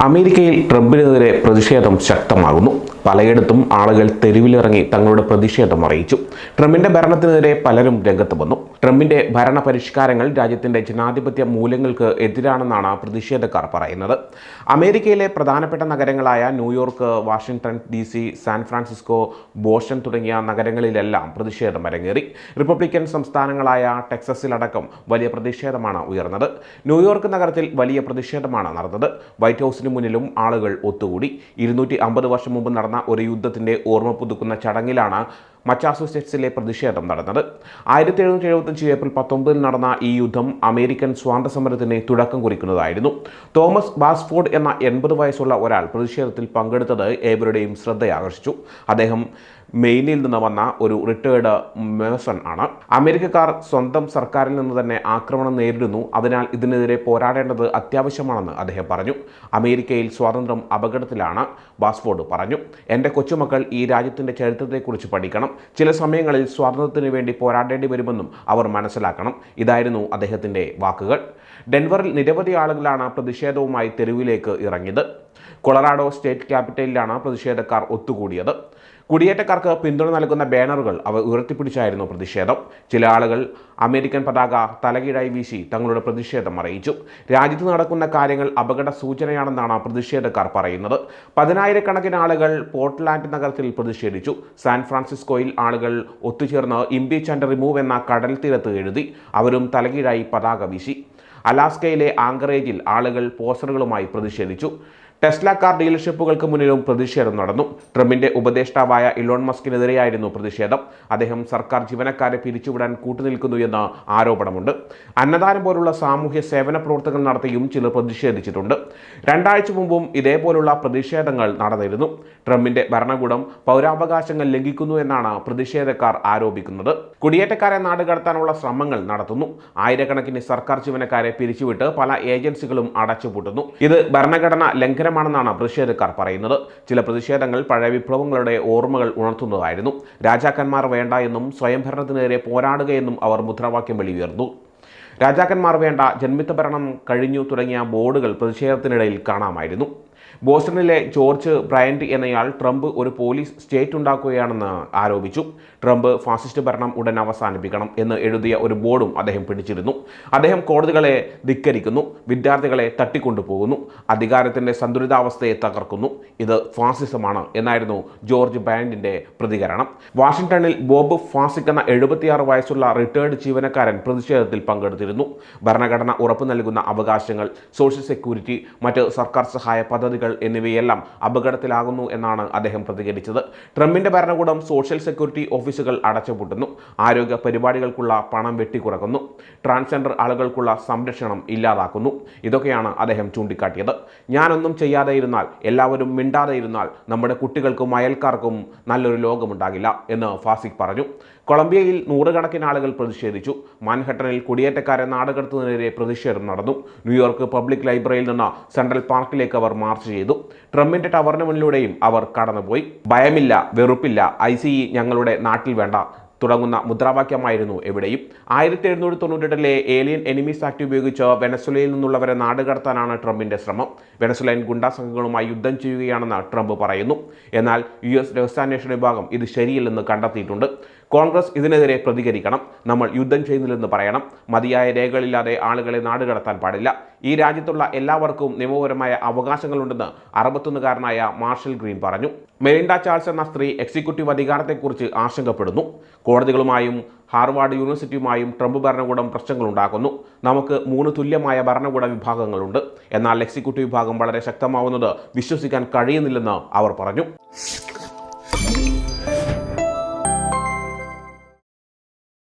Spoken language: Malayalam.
അമേരിക്കയിൽ ട്രംപിനെതിരെ പ്രതിഷേധം ശക്തമാകുന്നു. പലയിടത്തും ആളുകൾ തെരുവിലിറങ്ങി തങ്ങളുടെ പ്രതിഷേധം അറിയിച്ചു. ട്രംപിന്റെ ഭരണത്തിനെതിരെ പലരും രംഗത്ത് വന്നു. ട്രംപിന്റെ ഭരണ പരിഷ്കാരങ്ങൾ രാജ്യത്തിന്റെ ജനാധിപത്യ മൂല്യങ്ങൾക്ക് എതിരാണെന്നാണ് പ്രതിഷേധക്കാർ പറയുന്നത്. അമേരിക്കയിലെ പ്രധാനപ്പെട്ട നഗരങ്ങളായ New York, Washington DC, San Francisco, Boston തുടങ്ങിയ നഗരങ്ങളിലെല്ലാം പ്രതിഷേധം അരങ്ങേറി. റിപ്പബ്ലിക്കൻ സംസ്ഥാനങ്ങളായ ടെക്സസിലടക്കം വലിയ പ്രതിഷേധമാണ് ഉയർന്നത്. ന്യൂയോർക്ക് നഗരത്തിൽ വലിയ പ്രതിഷേധമാണ് നടന്നത്. വൈറ്റ് ഹൗസിന് മുന്നിലും ആളുകൾ ഒത്തുകൂടി. 250 വർഷം മുമ്പ് നടന്ന ഒരു യുദ്ധത്തിന്റെ ഓർമ്മ പുതുക്കുന്ന ചടങ്ങിലാണ് മസാച്യുസെറ്റ്സിലെ പ്രതിഷേധം നടന്നത്. 1775 ഏപ്രിൽ 19 നടന്ന ഈ യുദ്ധം അമേരിക്കൻ സ്വാതന്ത്ര്യ സമരത്തിന് തുടക്കം കുറിക്കുന്നതായിരുന്നു. തോമസ് ബാസ്ഫോർഡ് എന്ന 80 വയസ്സുള്ള ഒരാൾ പ്രതിഷേധത്തിൽ പങ്കെടുത്തത് ഏവരുടെയും ശ്രദ്ധയാകർഷിച്ചു. അദ്ദേഹം മെയിനിൽ നിന്ന് വന്ന ഒരു റിട്ടയേർഡ് മേസൺ ആണ്. അമേരിക്കക്കാർ സ്വന്തം സർക്കാരിൽ നിന്ന് തന്നെ ആക്രമണം നേരിടുന്നു, അതിനാൽ ഇതിനെതിരെ പോരാടേണ്ടത് അത്യാവശ്യമാണെന്ന് അദ്ദേഹം പറഞ്ഞു. അമേരിക്കയിൽ സ്വാതന്ത്ര്യം അപകടത്തിലാണ്, ബാസ്ഫോർഡ് പറഞ്ഞു. എൻ്റെ കൊച്ചുമക്കൾ ഈ രാജ്യത്തിൻ്റെ ചരിത്രത്തെക്കുറിച്ച് പഠിക്കണം. ചില സമയങ്ങളിൽ സ്വാതന്ത്ര്യത്തിന് വേണ്ടി പോരാടേണ്ടി വരുമെന്നും അവർ മനസ്സിലാക്കണം. ഇതായിരുന്നു അദ്ദേഹത്തിൻ്റെ വാക്കുകൾ. ഡെൻവറിൽ നിരവധി ആളുകളാണ് പ്രതിഷേധവുമായി തെരുവിലേക്ക് ഇറങ്ങിയത്. കൊളറാഡോ സ്റ്റേറ്റ് ക്യാപിറ്റലിലാണ് പ്രതിഷേധക്കാർ ഒത്തുകൂടിയത്. കുടിയേറ്റക്കാർക്ക് പിന്തുണ നൽകുന്ന ബാനറുകൾ അവർ ഉയർത്തിപ്പിടിച്ചായിരുന്നു പ്രതിഷേധം. ചില ആളുകൾ അമേരിക്കൻ പതാക തലകീഴായി വീശി തങ്ങളുടെ പ്രതിഷേധം അറിയിച്ചു. രാജ്യത്ത് നടക്കുന്ന കാര്യങ്ങൾ അപകട സൂചനയാണെന്നാണ് പ്രതിഷേധക്കാർ പറയുന്നത്. 10,000-കണക്കിന് ആളുകൾ പോർട്ട്ലാൻഡ് നഗരത്തിൽ പ്രതിഷേധിച്ചു. സാൻ ഫ്രാൻസിസ്കോയിൽ ആളുകൾ ഒത്തുചേർന്ന് ഇംപീച്ച് ആൻഡ് റിമൂവ് എന്ന കടൽ തീരത്ത് എഴുതി. അവരും തലകീഴായി പതാക വീശി. അലാസ്കയിലെ ആങ്കറേജിൽ ആളുകൾ പോസ്റ്ററുകളുമായി പ്രതിഷേധിച്ചു. ടെസ്ല കാർ ഡീലർഷിപ്പുകൾക്ക് മുന്നിലും പ്രതിഷേധം നടന്നു. ട്രംപിന്റെ ഉപദേഷ്ടാവായ ഇലോൺ മസ്കിനെതിരെയായിരുന്നു പ്രതിഷേധം. അദ്ദേഹം സർക്കാർ ജീവനക്കാരെ പിരിച്ചുവിടാൻ കൂട്ടുനിൽക്കുന്നു എന്ന ആരോപണമുണ്ട്. അന്നദാനം പോലുള്ള സാമൂഹ്യ സേവന പ്രവർത്തനങ്ങൾ നടത്തിയും ചിലർ പ്രതിഷേധിച്ചിട്ടുണ്ട്. 2 ആഴ്ച മുമ്പും ഇതേപോലുള്ള പ്രതിഷേധങ്ങൾ നടന്നിരുന്നു. ട്രംപിന്റെ ഭരണകൂടം പൗരാവകാശങ്ങൾ ലംഘിക്കുന്നു എന്നാണ് പ്രതിഷേധക്കാർ ആരോപിക്കുന്നത്. കുടിയേറ്റക്കാരെ നാടുകടത്താനുള്ള ശ്രമങ്ങൾ നടത്തുന്നു. ആയിരക്കണക്കിന് സർക്കാർ ജീവനക്കാരെ പിരിച്ചുവിട്ട് പല ഏജൻസികളും അടച്ചുപൂട്ടുന്നു. ഇത് ഭരണഘടന ലംഘനമാണെന്നാണ് പ്രതിഷേധക്കാർ പറയുന്നത്. ചില പ്രതിഷേധങ്ങൾ പഴയ വിപ്ലവങ്ങളുടെ ഓർമ്മകൾ ഉണർത്തുന്നതായിരുന്നു. രാജാക്കന്മാർ വേണ്ട എന്നും സ്വയംഭരണത്തിനെതിരെ പോരാടുകയെന്നും അവർ മുദ്രാവാക്യം വിളി ഉയർന്നു. രാജാക്കന്മാർ വേണ്ട, ജന്മിത്ത ഭരണം കഴിഞ്ഞു തുടങ്ങിയ ബോർഡുകൾ പ്രതിഷേധത്തിനിടയിൽ കാണാമായിരുന്നു. ബോസ്റ്റണിലെ ജോർജ് ബ്രയന്റ് എന്നയാൾ ട്രംപ് ഒരു പോലീസ് സ്റ്റേറ്റ് ഉണ്ടാക്കുകയാണെന്ന് ആരോപിച്ചു. ട്രംപ് ഫാസിസ്റ്റ് ഭരണം ഉടൻ അവസാനിപ്പിക്കണം എന്ന് എഴുതിയ ഒരു ബോർഡും അദ്ദേഹം പിടിച്ചിരുന്നു. അദ്ദേഹം കോടതികളെ ധിക്കരിക്കുന്നു, വിദ്യാർത്ഥികളെ തട്ടിക്കൊണ്ടുപോകുന്നു, അധികാരത്തിൻ്റെ സന്തുലിതാവസ്ഥയെ തകർക്കുന്നു. ഇത് ഫാസിസമാണ് എന്നായിരുന്നു ജോർജ് ബ്രയന്റിന്റെ പ്രതികരണം. വാഷിംഗ്ടണിൽ ബോബ് ഫാസിക് എന്ന 76 വയസ്സുള്ള റിട്ടയേർഡ് ജീവനക്കാരൻ പ്രതിഷേധത്തിൽ പങ്കെടുത്തിരുന്നു. ഭരണഘടന ഉറപ്പു നൽകുന്ന അവകാശങ്ങൾ, സോഷ്യൽ സെക്യൂരിറ്റി, മറ്റ് സർക്കാർ സഹായ പദ്ധതികൾ എന്നിവയെല്ലാം അപകടത്തിലാകുന്നു എന്നാണ് അദ്ദേഹം പ്രതികരിച്ചത്. ട്രംപിന്റെ ഭരണകൂടം സോഷ്യൽ സെക്യൂരിറ്റി ഓഫീസുകൾ അടച്ചുപൂട്ടുന്നു, ആരോഗ്യ പരിപാടികൾക്കുള്ള പണം വെട്ടിക്കുറക്കുന്നു, ട്രാൻസ്ജെൻഡർ ആളുകൾക്കുള്ള സംരക്ഷണം ഇല്ലാതാക്കുന്നു. ഇതൊക്കെയാണ് അദ്ദേഹം ചൂണ്ടിക്കാട്ടിയത്. ഞാനൊന്നും ചെയ്യാതെ ഇരുന്നാൽ, എല്ലാവരും മിണ്ടാതെ ഇരുന്നാൽ നമ്മുടെ കുട്ടികൾക്കും അയൽക്കാർക്കും നല്ലൊരു ലോകമുണ്ടാകില്ല എന്ന് ഫാസിക് പറഞ്ഞു. കൊളംബിയയിൽ 100 കണക്കിന് ആളുകൾ പ്രതിഷേധിച്ചു. മാൻഹട്ടനിൽ കുടിയേറ്റക്കാരെ നാടുകടത്തുന്നതിനെതിരെ പ്രതിഷേധം നടന്നു. ന്യൂയോർക്ക് പബ്ലിക് ലൈബ്രറിയിൽ നിന്ന് സെൻട്രൽ പാർക്കിലേക്ക് അവർ മാർച്ച് ചെയ്തു. ട്രംപിന്റെ ടവറിന് മുന്നിലൂടെയും അവർ കടന്നുപോയി. ഭയമില്ല, വെറുപ്പില്ല, ICE ഞങ്ങളുടെ നാട്ടിൽ വേണ്ട തുടങ്ങുന്ന മുദ്രാവാക്യമായിരുന്നു എവിടെയും. 1798 ഏലിയൻ എനിമീസ് ആക്ട് ഉപയോഗിച്ച് വെനസ്വലയിൽ നിന്നുള്ളവരെ നാടുകടത്താനാണ് ട്രംപിന്റെ ശ്രമം. വെനസ്വലൻ ഗുണ്ടാ സംഘങ്ങളുമായി യുദ്ധം ചെയ്യുകയാണെന്ന് ട്രംപ് പറയുന്നു. എന്നാൽ US രഹസ്യാന്വേഷണ വിഭാഗം ഇത് ശരിയല്ലെന്ന് കണ്ടെത്തിയിട്ടുണ്ട്. കോൺഗ്രസ് ഇതിനെതിരെ പ്രതികരിക്കണം. നമ്മൾ യുദ്ധം ചെയ്യുന്നില്ലെന്ന് പറയണം. മതിയായ രേഖകളില്ലാതെ ആളുകളെ നാടുകടത്താൻ പാടില്ല. ഈ രാജ്യത്തുള്ള എല്ലാവർക്കും നിയമപരമായ അവകാശങ്ങളുണ്ടെന്ന് 61-കാരനായ മാർഷൽ ഗ്രീൻ പറഞ്ഞു. മെലിൻഡ ചാൾസ് എന്ന സ്ത്രീ എക്സിക്യൂട്ടീവ് അധികാരത്തെക്കുറിച്ച് ആശങ്കപ്പെടുന്നു. കോടതികളുമായും ഹാർവാർഡ് യൂണിവേഴ്സിറ്റിയുമായും ട്രംപ് ഭരണകൂടം പ്രശ്നങ്ങളുണ്ടാക്കുന്നു. നമുക്ക് 3 തുല്യമായ ഭരണകൂട വിഭാഗങ്ങളുണ്ട്. എന്നാൽ എക്സിക്യൂട്ടീവ് വിഭാഗം വളരെ ശക്തമാവുന്നത് വിശ്വസിക്കാൻ കഴിയുന്നില്ലെന്ന് അവർ പറഞ്ഞു.